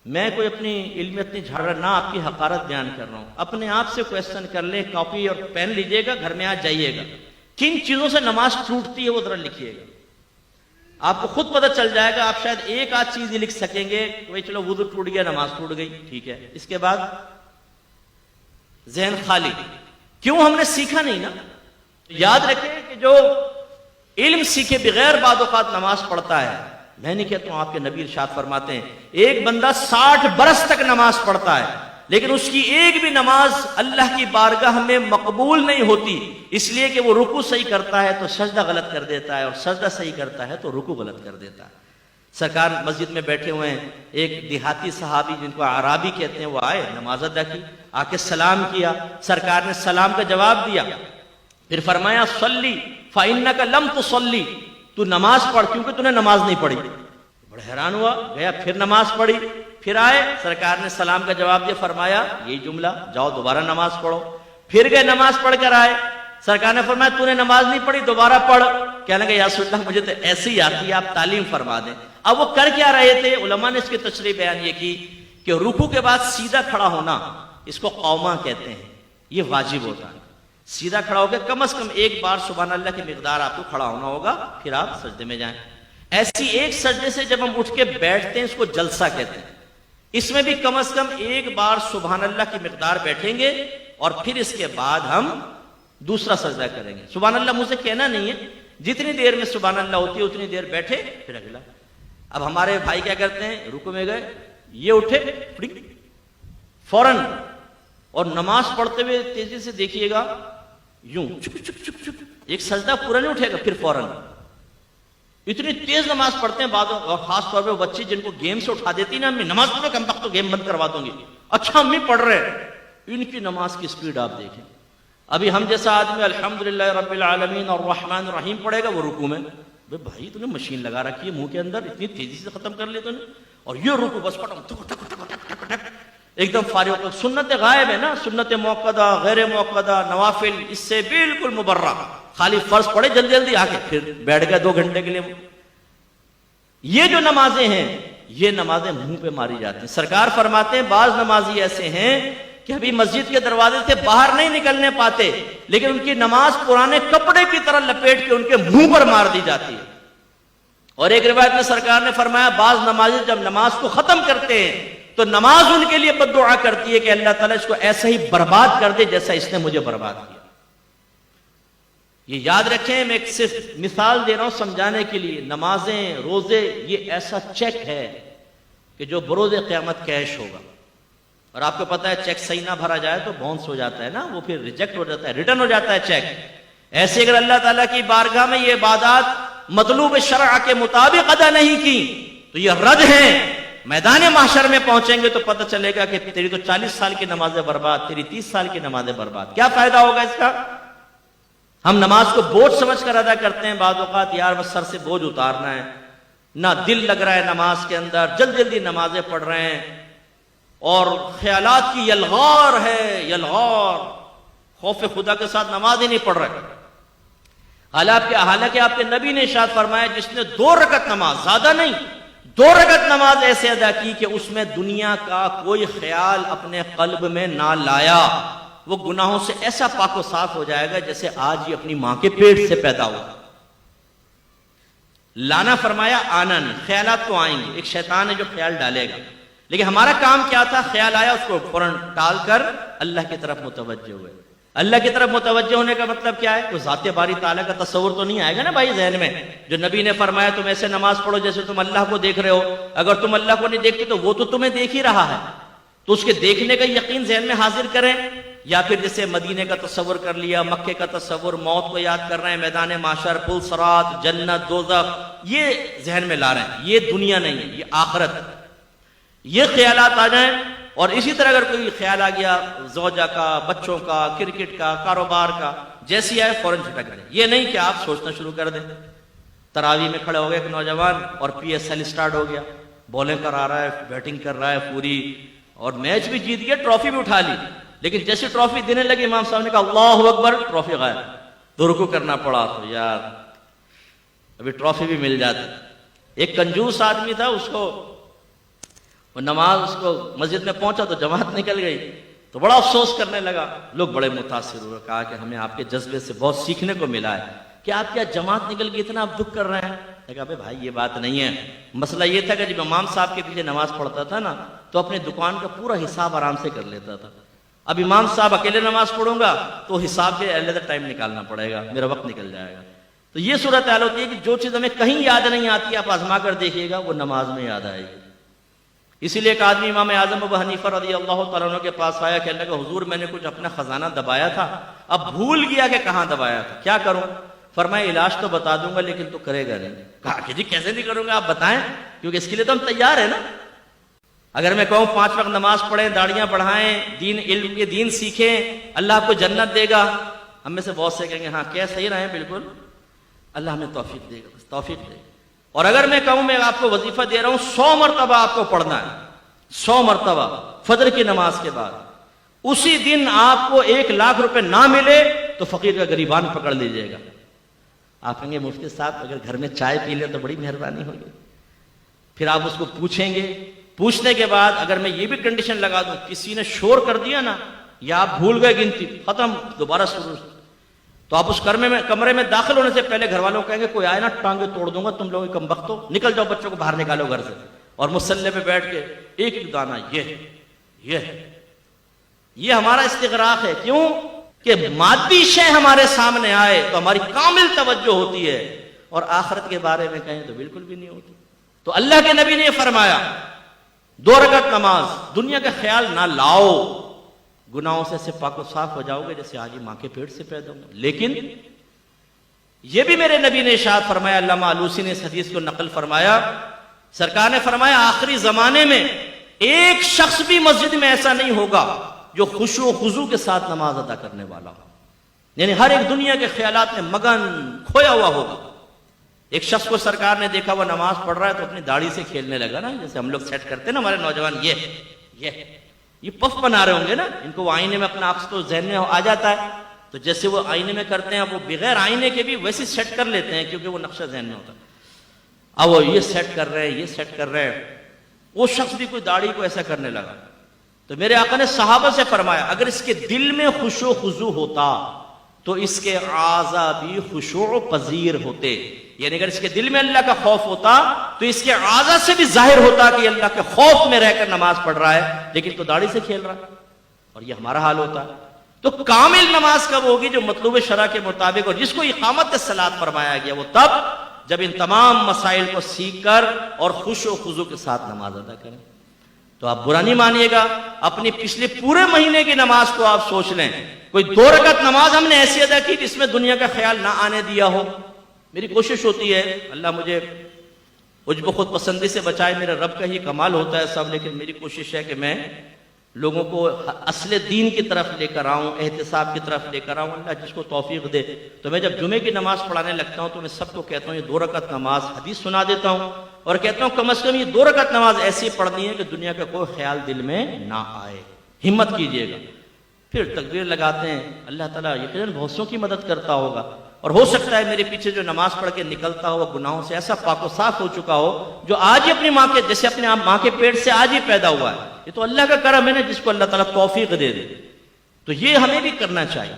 میں کوئی اپنی علم اتنی جھاڑ رہا نہ آپ کی حقارت بیان کر رہا ہوں. اپنے آپ سے کویسچن کر لیں, کاپی اور پین لیجئے گا, گھر میں آج جائیے گا, کن چیزوں سے نماز ٹوٹتی ہے وہ ذرا لکھیے گا. آپ کو خود پتہ چل جائے گا. آپ شاید ایک آدھ چیز ہی لکھ سکیں گے کہ چلو وضو ٹوٹ گیا, نماز ٹوٹ گئی, ٹھیک ہے. اس کے بعد ذہن خالی. کیوں؟ ہم نے سیکھا نہیں نا. یاد رکھیں کہ جو علم سیکھے بغیر بعض اوقات نماز پڑھتا ہے, میں نہیں کہتا ہوں, آپ کے نبی ارشاد فرماتے ہیں ایک بندہ 60 برس تک نماز پڑھتا ہے لیکن اس کی ایک بھی نماز اللہ کی بارگاہ میں مقبول نہیں ہوتی, اس لیے کہ وہ رکوع صحیح کرتا ہے تو سجدہ غلط کر دیتا ہے, اور سجدہ صحیح کرتا ہے تو رکوع غلط کر دیتا ہے. سرکار مسجد میں بیٹھے ہوئے ہیں, ایک دیہاتی صحابی جن کو اعرابی کہتے ہیں وہ آئے, نماز ادا کی, آ کے سلام کیا. سرکار نے سلام کا جواب دیا, پھر فرمایا صلی فإنک لم تصلی, تو نماز پڑھ کیونکہ تو نے نماز نہیں پڑھی. بڑا حیران ہوا, گیا پھر نماز پڑھی, پھر آئے, سرکار نے سلام کا جواب دیا, فرمایا یہی جملہ, جاؤ دوبارہ نماز پڑھو. پھر گئے, نماز پڑھ کر آئے, سرکار نے فرمایا تو نے نماز نہیں پڑھی, دوبارہ پڑھ. کہنے لگے یا رسول اللہ مجھے تو ایسی ہی آتی ہے, آپ تعلیم فرما دیں. اب وہ کر کیا رہے تھے؟ علماء نے اس کی تشریح بیان یہ کی کہ رکوع کے بعد سیدھا کھڑا ہونا, اس کو قومہ کہتے ہیں, یہ واجب ہوتا ہے. سیدھا کھڑا ہو کے کم از کم ایک بار سبحان اللہ کی مقدار آپ کو کھڑا ہونا ہوگا, پھر آپ سجدے میں جائیں. ایسی ایک سجدے سے جب ہم اٹھ کے بیٹھتے ہیں اس کو جلسہ کہتے ہیں. اس میں بھی کم از کم ایک بار سبحان اللہ کی مقدار بیٹھیں گے, اور پھر اس کے بعد ہم دوسرا سجدہ کریں گے. سبحان اللہ مجھ سے کہنا نہیں ہے, جتنی دیر میں سبحان اللہ ہوتی ہے اتنی دیر بیٹھے, پھر اگلا. اب ہمارے بھائی کیا کرتے ہیں, رکوع میں گئے, یہ اٹھے فوراً, اور نماز پڑھتے ہوئے تیزی سے دیکھیے گا یوں چک چک چک چک, ایک سجدہ پورا نہیں اٹھے گا, پھر فوراً. اتنی تیز نماز پڑھتے ہیں بعض, اور خاص طور پہ بچے جن کو گیم سے اٹھا دیتی نا, امی نماز پڑھو, کم وقت تو گیم بند کروا دوں گی. اچھا امی پڑھ رہے, ان کی نماز کی سپیڈ آپ دیکھیں. ابھی ہم جیسا آدمی الحمدللہ رب العالمین الرحمن الرحیم پڑھے گا, وہ رکوع میں بھائی تو نے مشین لگا رکھی ہے منہ کے اندر, اتنی تیزی سے ختم کر لیا تو نے, اور یہ رکوع بس ایک دم فارغ. سنت غائب ہے نا, سنت موقدہ, غیر موقدہ, نوافل, اس سے بالکل مبرہ. خالی فرض پڑھے جلدی جلدی آ کے پھر بیٹھ گئے 2 گھنٹے کے لیے. یہ جو نمازیں ہیں یہ نمازیں منہ پہ ماری جاتی ہیں. سرکار فرماتے ہیں بعض نمازی ایسے ہیں کہ ابھی مسجد کے دروازے سے باہر نہیں نکلنے پاتے, لیکن ان کی نماز پرانے کپڑے کی طرح لپیٹ کے ان کے منہ پر مار دی جاتی ہے. اور ایک روایت میں سرکار نے فرمایا بعض نمازی جب نماز کو ختم کرتے ہیں تو نماز ان کے لیے بد دعا کرتی ہے کہ اللہ تعالیٰ اس کو ایسا ہی برباد کر دے جیسا اس نے مجھے برباد کیا. یہ یاد رکھیں, میں ایک صرف مثال دے رہا ہوں سمجھانے کے لیے. نمازیں, روزے, یہ ایسا چیک ہے کہ جو بروز قیامت کیش ہوگا. اور آپ کو پتا ہے چیک صحیح نہ بھرا جائے تو باؤنس ہو جاتا ہے نا, وہ پھر ریجیکٹ ہو جاتا ہے, ریٹرن ہو جاتا ہے چیک. ایسے اگر اللہ تعالیٰ کی بارگاہ میں یہ عبادات مطلوب شرع کے مطابق ادا نہیں کی تو یہ رد ہیں. میدان محشر میں پہنچیں گے تو پتہ چلے گا کہ تیری تو 40 سال کی نمازیں برباد, تیری 30 سال کی نمازیں برباد. کیا فائدہ ہوگا اس کا؟ ہم نماز کو بوجھ سمجھ کر ادا کرتے ہیں بعض اوقات, یار بس سر سے بوجھ اتارنا ہے, نہ دل لگ رہا ہے نماز کے اندر, جلدی جلدی نمازیں پڑھ رہے ہیں, اور خیالات کی یلغار ہے, یلغار, خوف خدا کے ساتھ نماز ہی نہیں پڑھ رہے. حالانکہ آپ کے نبی نے ارشاد فرمایا جس نے 2 رکعت نماز, زیادہ نہیں, 2 رکعت نماز ایسے ادا کی کہ اس میں دنیا کا کوئی خیال اپنے قلب میں نہ لایا, وہ گناہوں سے ایسا پاک و صاف ہو جائے گا جیسے آج ہی اپنی ماں کے پیٹ سے پیدا ہوا. لانا فرمایا, آنا نہیں. خیالات تو آئیں گے, ایک شیطان ہے جو خیال ڈالے گا, لیکن ہمارا کام کیا تھا, خیال آیا اس کو فوراً ٹال کر اللہ کی طرف متوجہ ہوئے. اللہ کی طرف متوجہ ہونے کا مطلب کیا ہے؟ تو ذات باری تعالیٰ کا تصور تو نہیں آئے گا نا بھائی ذہن میں. جو نبی نے فرمایا تم ایسے نماز پڑھو جیسے تم اللہ کو دیکھ رہے ہو. اگر تم اللہ کو نہیں دیکھتے تو وہ تو تمہیں دیکھ ہی رہا ہے, تو اس کے دیکھنے کا یقین ذہن میں حاضر کریں. یا پھر جیسے مدینے کا تصور کر لیا, مکے کا تصور, موت کو یاد کر رہے ہیں, میدان محشر, پل صراط, جنت, دوزخ, یہ ذہن میں لا رہے ہیں. یہ دنیا نہیں ہے, یہ آخرت. یہ خیالات آ جائیں. اور اسی طرح اگر کوئی خیال آ گیا زوجہ کا, بچوں کا, کرکٹ کا, کاروبار کا, جیسی آئے فوراً چھٹک کریں. یہ نہیں کہ آپ سوچنا شروع کر دیں. تراویح میں کھڑے ہو گئے ایک نوجوان اور PSL سٹارٹ ہو گیا, بالنگ کرا رہا ہے, بیٹنگ کر رہا ہے پوری, اور میچ بھی جیت گیا, ٹرافی بھی اٹھا لی. لیکن جیسے ٹرافی دینے لگے امام صاحب نے کہا اللہ اکبر, ٹرافی غائب. تو رکوع کرنا پڑا. تو یار ابھی ٹرافی بھی مل جاتی. ایک کنجوس آدمی تھا, اس کو وہ نماز اس کو مسجد میں پہنچا تو جماعت نکل گئی، تو بڑا افسوس کرنے لگا. لوگ بڑے متاثر ہوئے، کہا کہ ہمیں آپ کے جذبے سے بہت سیکھنے کو ملا ہے کہ آپ کیا جماعت نکل گئی اتنا آپ دکھ کر رہے ہیں. کہا بھائی یہ بات نہیں ہے، مسئلہ یہ تھا کہ جب امام صاحب کے پیچھے نماز پڑھتا تھا نا تو اپنے دکان کا پورا حساب آرام سے کر لیتا تھا. اب امام صاحب اکیلے نماز پڑھوں گا تو حساب کے علیحدہ ٹائم نکالنا پڑے گا، میرا وقت نکل جائے گا. تو یہ صورت حال ہوتی ہے کہ جو چیز ہمیں کہیں یاد نہیں آتی آپ آزما کر دیکھیے گا وہ نماز میں یاد آئے گی. اسی لیے ایک آدمی امام اعظم ابو حنیفہ رضی اللہ تعالیٰ عنہ کے پاس آیا، کہنے لگا حضور میں نے کچھ اپنا خزانہ دبایا تھا، اب بھول گیا کہ کہاں دبایا تھا، کیا کروں؟ فرمایا علاج تو بتا دوں گا لیکن تو کرے گا نہیں. کہا کہ جی کیسے نہیں کروں گا، آپ بتائیں، کیونکہ اس کے لیے تو ہم تیار ہیں نا. اگر میں کہوں 5 وقت نماز پڑھیں، داڑیاں بڑھائیں، دین علم کے دین سیکھیں، اللہ آپ کو جنت دے گا، ہم میں سے بہت سے کہیں گے ہاں کیا صحیح رہے بالکل، اللہ ہمیں توفیق دے گا، بس توفیق دے گا. اور اگر میں کہوں میں آپ کو وظیفہ دے رہا ہوں 100 مرتبہ آپ کو پڑھنا ہے، 100 مرتبہ فجر کی نماز کے بعد، اسی دن آپ کو 1 لاکھ روپے نہ ملے تو فقیر کا گریبان پکڑ لیجئے گا. آپ کہیں گے مفتی صاحب اگر گھر میں چائے پی لیں تو بڑی مہربانی ہوگی. پھر آپ اس کو پوچھیں گے، پوچھنے کے بعد اگر میں یہ بھی کنڈیشن لگا دوں کسی نے شور کر دیا نا یا آپ بھول گئے گنتی، ختم، دوبارہ شروع، تو آپ اس کمرے میں داخل ہونے سے پہلے گھر والوں کہیں گے کوئی آئے نا ٹانگیں توڑ دوں گا، تم لوگ کم بخت ہو، نکل جاؤ، بچوں کو باہر نکالو گھر سے. اور مصلی پہ بیٹھ کے ایک ایک دانہ یہ ہمارا استغراق ہے. کیوں کہ مادی شے ہمارے سامنے آئے تو ہماری کامل توجہ ہوتی ہے، اور آخرت کے بارے میں کہیں تو بالکل بھی نہیں ہوتی. تو اللہ کے نبی نے یہ فرمایا 2 رکعت نماز، دنیا کا خیال نہ لاؤ، گناہوں سے ایسے پاک و صاف ہو جاؤ گے جیسے آج ہی ماں کے پیٹ سے پیدا ہوں. لیکن یہ بھی میرے نبی نے ارشاد فرمایا، علامہ آلوسی نے اس حدیث کو نقل فرمایا، سرکار نے فرمایا آخری زمانے میں ایک شخص بھی مسجد میں ایسا نہیں ہوگا جو خشوع و خضوع کے ساتھ نماز ادا کرنے والا ہو، یعنی ہر ایک دنیا کے خیالات میں مگن کھویا ہوا ہوگا. ایک شخص کو سرکار نے دیکھا وہ نماز پڑھ رہا ہے تو اپنی داڑھی سے کھیلنے لگا نا، جیسے ہم لوگ سیٹ کرتے ہیں نا ہمارے نوجوان، یہ پف بنا رہے ہوں گے نا، ان کو وہ آئینے میں اپنا عکس تو ذہن میں آ جاتا ہے، تو جیسے وہ آئینے میں کرتے ہیں وہ بغیر آئینے کے بھی ویسے سیٹ کر لیتے ہیں کیونکہ وہ نقشہ ذہن میں ہوتا ہے. اب وہ یہ سیٹ کر رہے ہیں، یہ سیٹ کر رہے ہیں، وہ شخص بھی کوئی داڑھی کو ایسا کرنے لگا. تو میرے آقا نے صحابہ سے فرمایا اگر اس کے دل میں خشوع و خضوع ہوتا تو اس کے اعضاء بھی خشوع پذیر ہوتے، یعنی اگر اس کے دل میں اللہ کا خوف ہوتا تو اس کے اعضاء سے بھی ظاہر ہوتا کہ اللہ کے خوف میں رہ کر نماز پڑھ رہا ہے، لیکن تو داڑھی سے کھیل رہا ہے. اور یہ ہمارا حال ہوتا ہے. تو کامل نماز کب ہوگی؟ جو مطلوب شرع کے مطابق، اور جس کو اقامت الصلاۃ فرمایا گیا وہ تب جب ان تمام مسائل کو سیکھ کر اور خشوع و خضوع کے ساتھ نماز ادا کریں. تو آپ برا نہیں مانیے گا، اپنی پچھلے پورے مہینے کی نماز کو آپ سوچ لیں، کوئی 2 رکعت نماز ہم نے ایسی ادا کی جس میں دنیا کا خیال نہ آنے دیا ہو. میری کوشش ہوتی ہے، اللہ مجھے عجب و خود پسندی سے بچائے، میرے رب کا ہی کمال ہوتا ہے سب، لیکن میری کوشش ہے کہ میں لوگوں کو اصل دین کی طرف لے کر آؤں، احتساب کی طرف لے کر آؤں. اللہ جس کو توفیق دے. تو میں جب جمعے کی نماز پڑھانے لگتا ہوں تو میں سب کو کہتا ہوں یہ 2 رکعت نماز حدیث سنا دیتا ہوں، اور کہتا ہوں کم از کم یہ 2 رکعت نماز ایسی پڑھنی ہے کہ دنیا کا کوئی خیال دل میں نہ آئے. ہمت کیجئے گا. پھر تکبیر لگاتے ہیں، اللہ تعالیٰ یقیناً بہت سوں کی مدد کرتا ہوگا، اور ہو سکتا ہے میرے پیچھے جو نماز پڑھ کے نکلتا ہو وہ گناہوں سے ایسا پاک و صاف ہو چکا ہو جو آج ہی اپنی ماں کے جیسے اپنے ماں کے پیٹ سے آج ہی پیدا ہوا ہے. یہ تو اللہ کا کرم ہے نا، جس کو اللہ تعالیٰ توفیق دے دے. تو یہ ہمیں بھی کرنا چاہیے.